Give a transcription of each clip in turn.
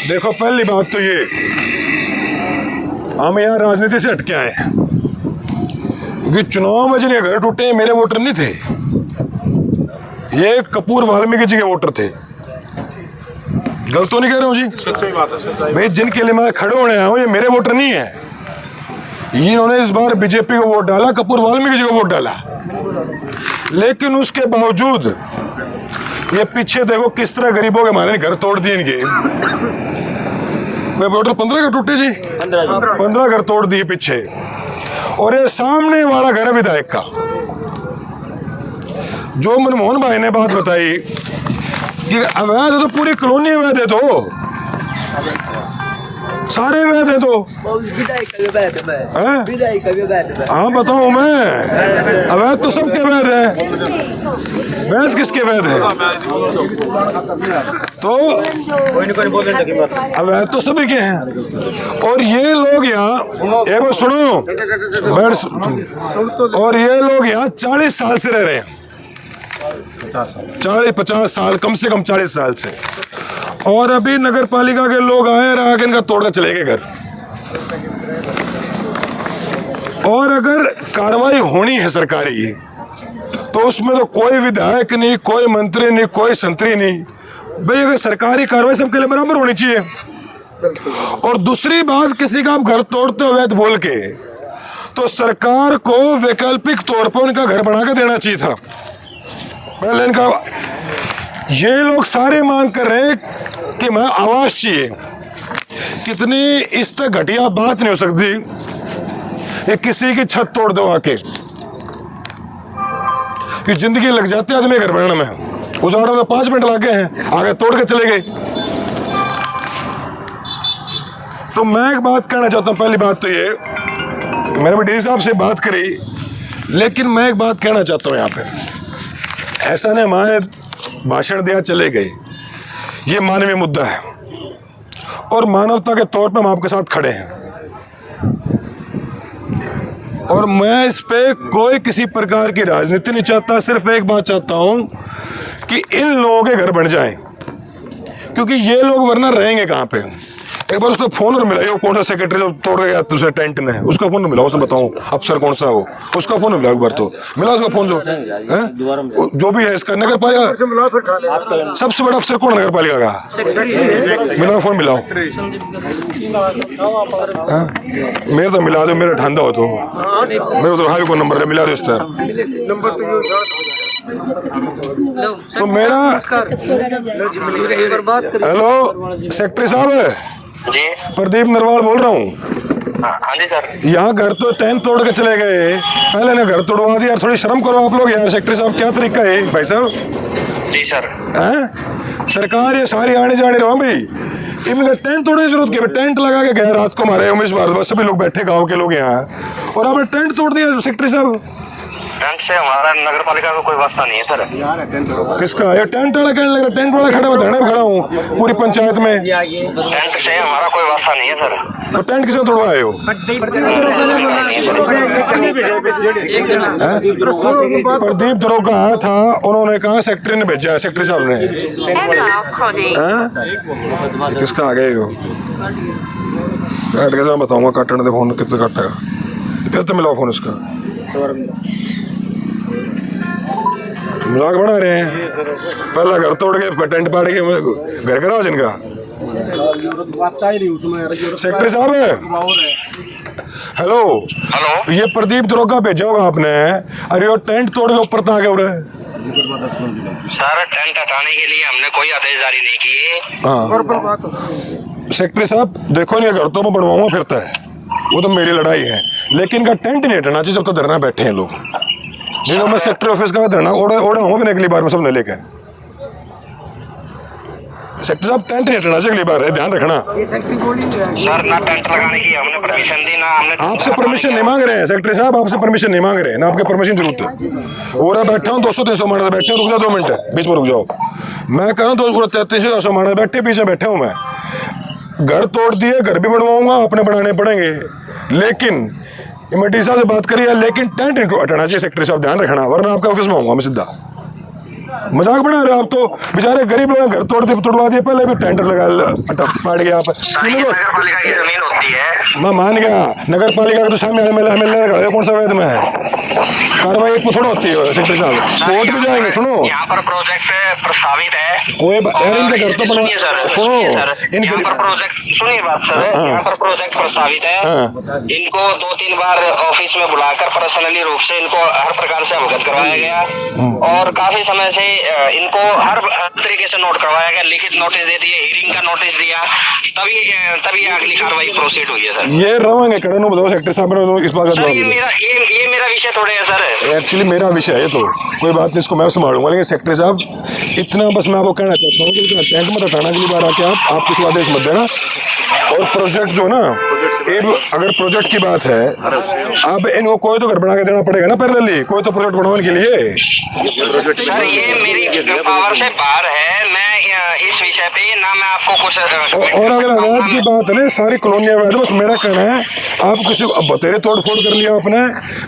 देखो पहली बात तो ये, हम यहाँ राजनीति से हटके आए हैं क्योंकि चुनाव में जिनके घर टूटे मेरे वोटर नहीं थे, ये कपूर वाल्मीकि जी के वोटर थे। गलत तो नहीं कह रहा हूँ जी? सच्चाई बात है, सच्चाई। भाई जिनके लिए मैं खड़े होने आया हूँ ये मेरे वोटर नहीं है। इन्होंने इस बार बीजेपी को वोट डाला, कपूर वाल्मीकि जी को वोट डाला, लेकिन उसके बावजूद ये पीछे देखो किस तरह गरीबों के मारे घर तोड़ दिए इनके। वोटर 15 घर टूटे जी, 15 घर तोड़ दिए पीछे। और ये सामने वाला घर है विधायक का, जो मनमोहन भाई ने बात बताई कि अवैध है तो पूरी कॉलोनी अवैध है, तो सारे अवैध है तो हाँ बताऊं मैं, अवैध तो सबके अवैध है, वैध किसके वैध है? तो अवैध तो सभी के हैं। और ये लोग यहाँ एक बार सुनो, और ये लोग यहाँ 40 साल से रह रहे हैं, 40-50 साल, कम से कम 40 साल से। और अभी नगर पालिका के लोग आए और आके इनका तोड़ कर चले गए घर। और अगर कार्रवाई होनी है सरकारी तो उसमें तो कोई विधायक नहीं, कोई मंत्री नहीं, कोई संतरी नहीं। भाई अगर सरकारी कार्रवाई सबके लिए बराबर होनी चाहिए। और दूसरी बात, किसी का आप घर तोड़ते हो अवैध बोल के, तो सरकार को वैकल्पिक तौर पर उनका घर बना के देना चाहिए था। पहले इनका, ये लोग सारे मांग कर रहे हैं कि मैं आवास चाहिए। कितनी इस तक घटिया बात नहीं हो सकती कि किसी की छत तोड़ दो आके, कि जिंदगी लग जाती है आदमी घर बनाने में, उजाड़ने में 5 मिनट लगे हैं, आगे तोड़ के चले गए। तो मैं एक बात कहना चाहता हूं, पहली बात तो ये, मैंने भी डी साहब से बात करी, लेकिन मैं एक बात कहना चाहता हूं यहाँ पे, ऐसा नहीं हमारे भाषण दिया चले गए, ये मानवीय मुद्दा है और मानवता के तौर पे हम आपके साथ खड़े हैं। और मैं इस पे कोई किसी प्रकार की राजनीति नहीं चाहता, सिर्फ एक बात चाहता हूं कि इन लोगों के घर बन जाएं, क्योंकि ये लोग वरना रहेंगे कहां पे। एक बार उसको फोन और मिलाइए, कौन सा सेक्रेटरी जो तोड़ गया दूसरे टेंट ने, उसका फोन मिलाओ, उसे बताऊं अफसर कौन सा हो, उसका फोन मिलाओ एक बार, तो मिला उसका फोन, जो भी है इसका नगर पालिका सबसे बड़ा अफसर कौन नगर पालिका का, मिलाओ फोन मिलाओ। मेरे तो मिला दो, मेरा ठंडा हो तो मेरे तो हाई को नंबर है, मिला दो इस तरह। तो मेरा हेलो सेक्रेटरी साहब जी, प्रदीप नरवाल बोल रहा हूँ। हाँ जी सर। यहाँ घर तो टेंट तोड़ के चले गए, पहले ने घर तोड़वा दिया, थोड़ी शर्म करो आप लोग यार। सेक्रेटरी साहब क्या तरीका है भाई साहब? जी सर। हैं सरकार ये सारी आने जाने रहा भाई, इनका टेंट तोड़ने की जरूरत क्या? टेंट लगा के गया रात को हमारे उमेश भारद्वाज सभी लोग बैठे गाँव के लोग यहाँ, और आपने टेंट तोड़ दिया सेक्रेटरी साहब। टेंट से हमारा नगर पालिका का कोई वास्ता नहीं है सर। किसका? ये टेंट वाला कहने लग रहा, टेंट वाला खड़ा हुआ, धरने खड़ा हूँ पूरी पंचायत में। टेंट से हमारा कोई वास्ता नहीं है सर। तो टेंट किसने तोड़वाए हो? प्रदीप दरोगा आया था, उन्होंने कहा सेक्रेटरी ने भेजा है, सेक्रेटरी साहब ने। किसका आ गए हो? काट के बताऊंगा, काटने दे फोन, कितने काटेगा फिर तो मिलाओ फोन उसका। मजाक बना रहे हैं, पहला घर तोड़ के टेंट पाड़ के घर कराओ जिनका। सेक्रेटरी साहब हेलो, हेलो, ये प्रदीप दरोगा भेजा होगा आपने, अरे वो टेंट तोड़ के ऊपर तो आ गया उरे। सर टेंट हटाने के लिए हमने कोई आदेश जारी नहीं किए। हाँ सेक्रेटरी साहब देखो, नहीं घर तो मैं बनवाऊंगा फिरता है, वो तो मेरी लड़ाई है, लेकिन का टेंट नहीं हटना चाहिए जब तक धरना बैठे हैं लोग। नहीं तो मैं सेक्रेटरी ऑफिस का धरना ओढ़ा हूँ अगली बार में सबने लेके। सेक्रेटरी साहब टेंट नहीं हटना चाहिए अगली बार, है ध्यान रखना। सर ना टेंट लगाने की हमने परमिशन दी, ना हमने आपसे परमिशन नहीं मांग रहे हैं सेक्रेटरी साहब, आपसे परमिशन नहीं मांग रहे हैं, ना आपके परमिशन जरूरत है। और बैठा हूँ 200-300 मानस बैठे, रुक जाओ 2 मिनट, बीच में रुक जाओ। मैं कह रहा हूँ 200-300 मानस बैठे, बीच में बैठा हूँ मैं। घर तोड़ दिए, घर भी बनवाऊंगा, अपने बनाने पड़ेंगे, लेकिन इमरजेंसी साहब से बात करिए, लेकिन टेंट हटाना चाहिए सेक्रेटरी साहब, ध्यान रखना, वरना आपके ऑफिस में आऊंगा मैं सीधा। मजाक बना रहे हो आप तो। बेचारे गरीब लोग घर तोड़वा दिए, पहले भी टेंडर लगा पाट गया आप। नगर पालिका की जमीन होती है। मैं मान गया, नगर पालिका का तो सामने एमएलए कौन सा वैध में है, कार्रवाई एक थोड़ा होती है सेक्रेटरी साहब, कोर्ट में जाएंगे। सुनो, यहाँ पर प्रोजेक्ट प्रस्तावित है, कोई इनके घर तो सुनिए सर, सुनो यहाँ पर प्रोजेक्ट, सुनिए बात सर, यहाँ पर प्रोजेक्ट प्रस्तावित है। इनको 2-3 बार ऑफिस में बुलाकर पर्सनली रूप से इनको हर प्रकार से अवगत करवाया गया और काफी समय से इनको हर तरीके से नोट करवाया गया, लिखित नोटिस दे दिए, हियरिंग का नोटिस दिया, तभी अगली कार्रवाई प्रोसीड हुई है सर। ये रहोगे कड़े नो बताओ सेक्रेटरी साहब, इस बात का सर ये मेरा विषय थोड़े है सर, एक्चुअली मेरा विषय है, तो कोई बात नहीं, इसको मैं संभालूंगा। लेकिन सेक्रेटरी साहब इतना बस मैं आपको कहना चाहता हूँ कि इतना टैंक मत हटाना, अगली बार आके आप किसी आदेश मत देना। और प्रोजेक्ट जो ना, अगर प्रोजेक्ट की बात है, अब इनको कोई तो घर बना के देना पड़ेगा ना पैरेलली, कोई तो प्रोजेक्ट बनवाने के लिए। सर ये मेरी पावर से बाहर है, मैं इस विषय पे ना मैं आपको कुछ और अगर अवैध की बात है ना, सारी कॉलोनियां अवैध, बस मेरा कहना है आप किसी बतेरे तोड़ फोड़ कर लिया आपने,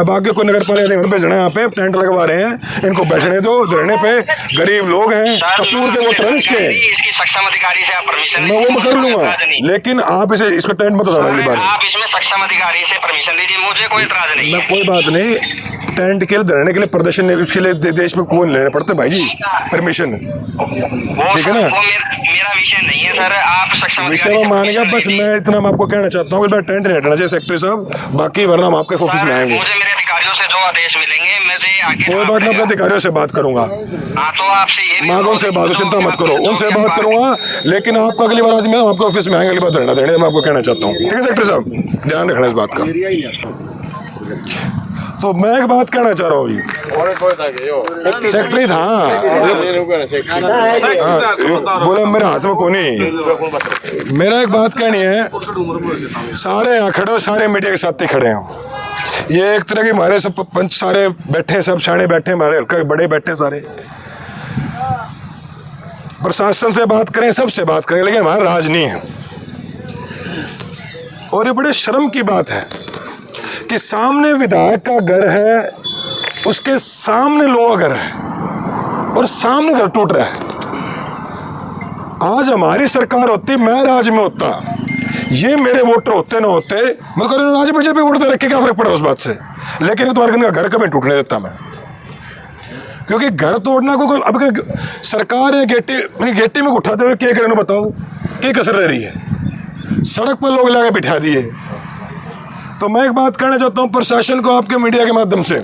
अब आगे कोई नगर पालिका घर भेजना है, यहाँ पे टेंट लगवा रहे हैं, इनको बैठने दो धरने पे, गरीब लोग हैं, कपूर के वो ट्रंच के, इसकी सक्षम अधिकारी से आप परमिशन, मैं वो कर लूंगा, लेकिन आप इस पर टेंट मत लगाना अगली बार। आप इसमें सक्षम अधिकारी से परमिशन लीजिए, मुझे कोई इतराज नहीं है। कोई बात नहीं, टेंट के लिए धरने के लिए प्रदर्शन उसके लिए देश में कौन लेने पड़ते भाई जी परमिशन, ठीक है ना। वो मेरा विषय नहीं है सर, आप सक्षम विषय में मान गया, बस मैं इतना मैं आपको कहना चाहता हूँ, टेंट नहीं हटना चाहिए सेक्रेटरी साहब, बाकी वरना हम आपके ऑफिस में आएंगे। मुझे मेरे अधिकारियों से जो आदेश मिलेंगे मुझे आगे, कोई बात नहीं, अपने अधिकारियों से बात करूंगा। हाँ तो आपसे ये मैं उनसे बात, चिंता मत करो, उनसे बात करूंगा, लेकिन आपका अगली बार आज मैं आपके ऑफिस में आएंगे, अगली बार धरना देने मैं आपको कहना चाहता हूँ, ठीक है सेक्रेटरी साहब, ध्यान रखना इस बात का। तो मैं एक बात कहना चाह रहा हूँ जी, सेक्रेटरी था बोले मेरे हाथ में कोनी, मेरा एक बात कहनी है, सारे यहाँ खड़े हो, सारे मीडिया के साथ ही खड़े हो, ये एक तरह की हमारे सब पंच सारे बैठे, सब शाणे बैठे, हमारे हल्का बड़े बैठे सारे, प्रशासन से बात करें, सबसे बात करें, लेकिन हमारा राज नहीं है। और ये बड़े शर्म की बात है कि सामने विधायक का घर है, उसके सामने लोगों का घर है और सामने घर टूट रहा है। आज हमारी सरकार होती, मैं राज में होता, ये मेरे वोटर होते ना होते, मैं कह रहा हूँ बीजेपी वोट दे रखे, क्या फर्क पड़ा उस बात से, लेकिन तुम्हारे घर कभी टूटने देता मैं, क्योंकि घर तोड़ना को अब सरकार है गेटी में उठाते हुए क्या करें बताओ, क्या कसर रह रही है, सड़क पर लोग लाके बिठा दिए। तो मैं एक बात कहना चाहता हूं प्रशासन को, आपके मीडिया के माध्यम से,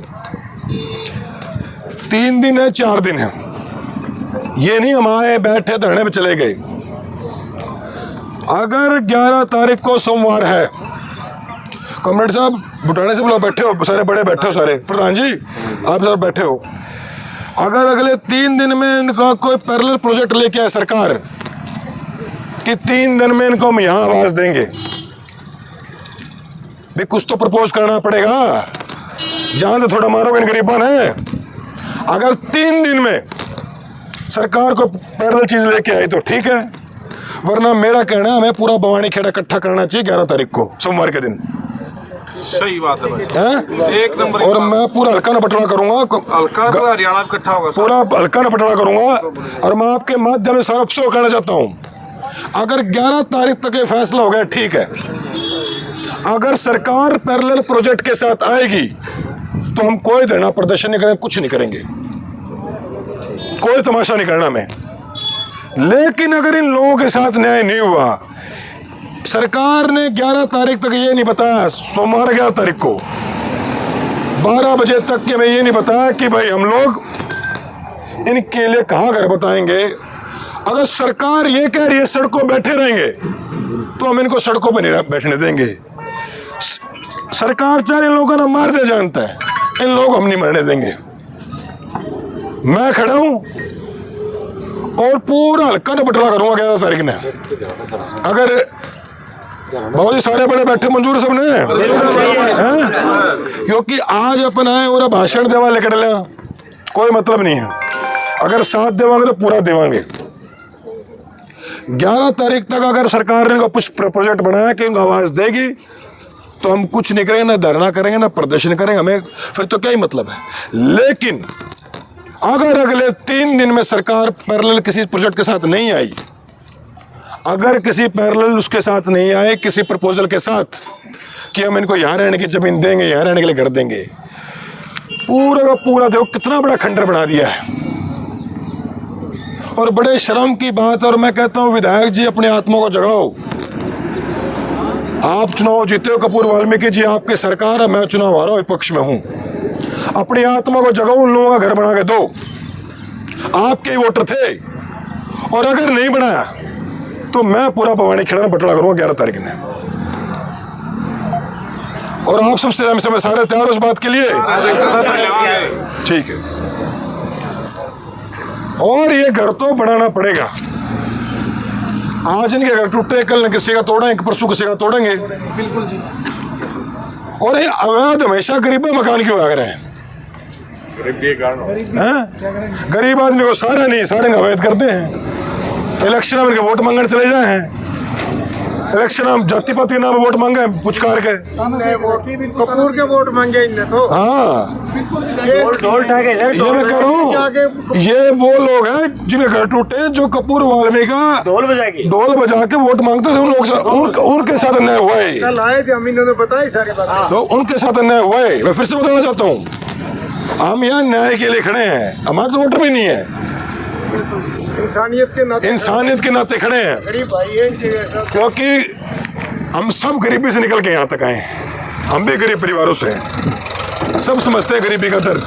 3 दिन है 4 दिन है, ये नहीं हम आए बैठे धरने में चले गए। अगर 11 तारीख को सोमवार है, कॉमरेड साहब बुटाने से लोग बैठे हो, सारे बड़े बैठे हो, सारे प्रधान जी आप सब बैठे हो, अगर अगले 3 दिन में इनका कोई पैरेलल प्रोजेक्ट लेके आए सरकार कि 3 दिन में इनको हम यहां आवाज देंगे, भी कुछ तो प्रपोज करना पड़ेगा, जहां तो थोड़ा मारोगे गरीबान है। अगर 3 दिन में सरकार को पैरेलल चीज लेके आई तो ठीक है, वरना मेरा कहना है हमें पूरा बवानी खेड़ा इकट्ठा करना चाहिए 11 तारीख को सोमवार के दिन। सही बात है भाई, एक नंबर। और मैं पूरा हल्का न पटवा करूंगा, हल्का तो हरियाणा इकट्ठा होगा, पूरा हल्का न पटवा करूंगा। और मैं आपके माध्यम से सारा अफसोस कहना चाहता हूं, अगर 11 तारीख तक ये फैसला हो गया ठीक है, अगर सरकार पैरेलल प्रोजेक्ट के साथ आएगी तो हम कोई धरना प्रदर्शन नहीं करेंगे, कुछ नहीं करेंगे, कोई तमाशा नहीं करना मैं। लेकिन अगर इन लोगों के साथ न्याय नहीं हुआ, सरकार ने 11 तारीख तक ये नहीं बताया, सोमवार 11 तारीख को 12 बजे तक के मैं ये नहीं बताया कि भाई हम लोग इनके लिए कहाँ घर बताएंगे। अगर सरकार ये कह रही है सड़कों बैठे रहेंगे तो हम इनको सड़कों पर नहीं बैठने देंगे। सरकार चाहे इन लोगों को ना मार दे जानता है, इन लोगों को हम नहीं मरने देंगे। मैं खड़ा हूं और पूरा हल्का न बटला करूंगा 11 तारीख ने। अगर बहुत ही सारे बड़े बैठे मंजूर सबने हैं, क्योंकि आज अपन आए और भाषण देवा लेकर लिया कोई मतलब नहीं है। अगर साथ देवांगे तो पूरा देवांगे। 11 तारीख तक अगर सरकार ने कुछ प्रोजेक्ट बनाया कि इनको आवाज देगी तो हम कुछ नहीं करेंगे, ना धरना करेंगे ना प्रदर्शन करेंगे, हमें फिर तो क्या ही मतलब है। लेकिन अगर अगले 3 दिन में सरकार पैरेलल किसी प्रोजेक्ट के साथ नहीं आई, अगर किसी पैरेलल उसके साथ नहीं आए, किसी प्रपोजल के साथ कि हम इनको यहाँ रहने की ज़मीन देंगे, यहाँ रहने के लिए घर देंगे, पूरा का पूरा देखो कितना बड़ा खंडर बना दिया है। और बड़े शर्म की बात, और मैं कहता हूँ विधायक जी अपने आत्मा को जगाओ। आप चुनाव जीते हो कपूर वाल्मीकि जी, आपकी सरकार है, मैं चुनाव हारा विपक्ष में हूँ। अपनी आत्मा को जगाओ, उन लोगों का घर बना के दो, आपके ही वोटर थे। और अगर नहीं बनाया तो मैं पूरा भवानी खेड़ा में बटवारा करूँगा 11 तारीख में। और आप सबसे हम सारे तैयार उस बात के लिए, ठीक है। और ये घर तो बनाना पड़ेगा। आज इनके घर टूटे, कल किसी का तोड़ेंगे, परसों किसी का तोड़ेंगे। बिल्कुल जी। और ये अवैध हमेशा गरीबों मकान क्यों आ रहे हैं? गरीब आदमी को सारा नहीं, सारे अवैध करते हैं। इलेक्शन में इनके वोट मांगने चले जाए हैं, इलेक्शन में जाति पाति नाम वोट मांगे पुचकार के, कपूर के वोट मांगे इनने तो। हाँ, ढोल ठाके ये मैं कह रहा हूँ, ये वो लोग हैं जिनके घर टूटे, जो कपूर वाल्मीकि का ढोल बजा के वोट मांगते थे। उन लोग उनके साथ अन्याय हुआ है। कल आए थे, हम इन्होंने बताई सारी बात। तो उनके साथ अन्याय हुआ है। मैं फिर से बताना चाहता हूँ, हम यहाँ न्याय के लिए खड़े हैं, हमारे तो वोटर भी नहीं है, इंसानियत के नाते खड़े हैं। गरीब भाई है, क्योंकि हम सब गरीबी से निकल के यहाँ तक आए हैं, हम भी गरीब परिवारों से हैं, सब समझते हैं गरीबी का दर्द।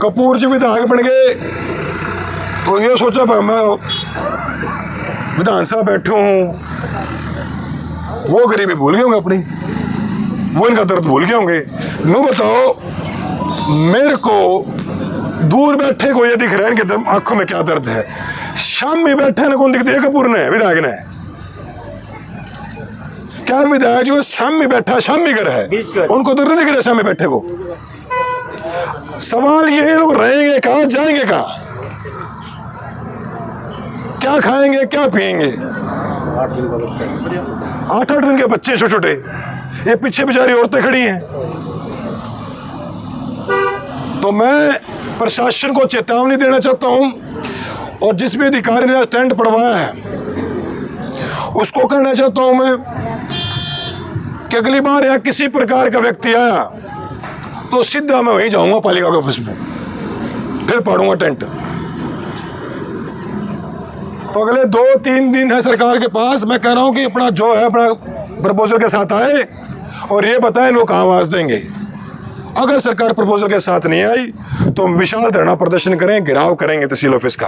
कपूर जी विधायक बन गए तो ये सोचा मैं विधानसभा बैठे हूँ, वो गरीबी भूल गए होंगे अपनी, वो इनका दर्द भूल गए होंगे। नो बताओ मेरे को, दूर बैठे को ये दिख रहा है इनके आंखों में क्या दर्द है। शाम में बैठे ने कौन दिखती है? कपूर ने, विधायक ने। क्या विधायक जो शाम में बैठा, शाम में घर है, उनको दर्द दिख रहा है शाम में बैठे को? सवाल ये, लोग रहेंगे कहाँ, जाएंगे कहाँ, क्या खाएंगे, क्या पिएंगे? 8-8 दिन के बच्चे छोटे छोटे, ये पीछे बेचारी औरतें खड़ी हैं। तो मैं प्रशासन को चेतावनी देना चाहता हूं, और जिस भी अधिकारी ने टेंट पड़वाया है उसको कहना चाहता हूं मैं कि अगली बार यहाँ किसी प्रकार का व्यक्ति आया तो सीधा मैं वहीं जाऊंगा पालिका के ऑफिस में, फिर पड़ूंगा टेंट। तो अगले 2-3 दिन है सरकार के पास, मैं कह रहा हूं कि अपना जो है अपना प्रपोजल के साथ आए और ये बताएं वो कहाँ आवाज देंगे। अगर सरकार प्रपोजल के साथ नहीं आई तो हम विशाल धरना प्रदर्शन करें, घेराव करेंगे तहसील ऑफिस का।